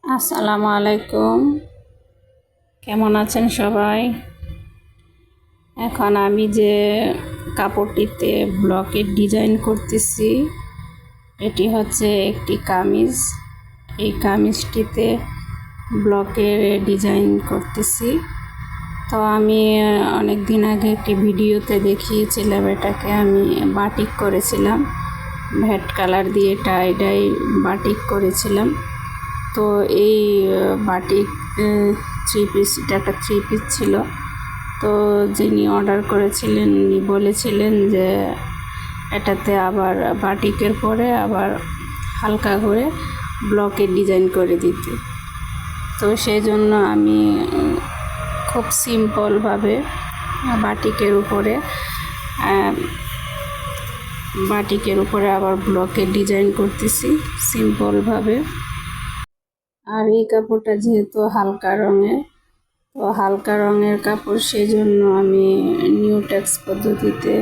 আসসালামু আলাইকুম। কেমন আছেন সবাই? এখন আমি যে কাপড়টিতে ব্লকের ডিজাইন করতেছি, এটি হচ্ছে একটি কামিজ। এই কামিজটিতে ব্লকের ডিজাইন করতেছি। তো আমি অনেক দিন আগে একটি ভিডিওতে দেখিয়েছিলাম, এটাকে আমি বাটিক করেছিলাম, ভ্যাট কালার দিয়ে টাই ডাই বাটিক করেছিলাম। তো এই বাটিক এটা একটা থ্রি পিস ছিল। তো যিনি অর্ডার করেছিলেন উনি বলেছিলেন যে এটাতে আবার বাটিকের পরে আবার হালকা করে ব্লকের ডিজাইন করে দিতে। তো সেই জন্য আমি খুব সিম্পলভাবে বাটিকের উপরে আবার ব্লকের ডিজাইন করতেছি সিম্পলভাবে। আর এই কাপড়টা যেহেতু হালকা রঙের কাপড়, সেই জন্য আমি নিউটেক্স পদ্ধতিতে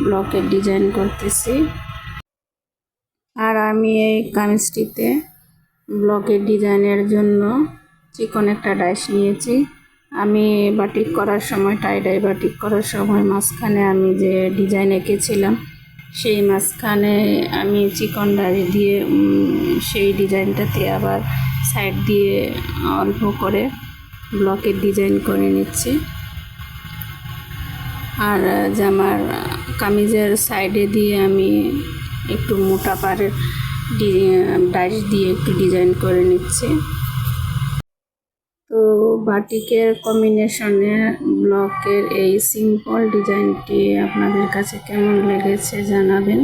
ব্লকের ডিজাইন করতেছি। আর আমি এই কামিজটিতে ব্লকের ডিজাইনের জন্য চিকন একটা ডাইস নিয়েছি। আমি বাটিক করার সময় টাই বাটিক করার সময় মাঝখানে আমি যে ডিজাইন এঁকেছিলাম, সেই মাঝখানে আমি চিকন ডাইস দিয়ে সেই ডিজাইনটাতে আবার সাইড দিয়ে অল্প করে ব্লকের ডিজাইন করে নিচ্ছি। আর জামার কামিজের সাইডে দিয়ে আমি একটু মোটা পাড়ের ডাইস দিয়ে একটু ডিজাইন করে নিচ্ছি। তো বাটিকের কম্বিনেশনে ব্লকের এই সিম্পল ডিজাইনটি আপনাদের কাছে কেমন লেগেছে জানাবেন।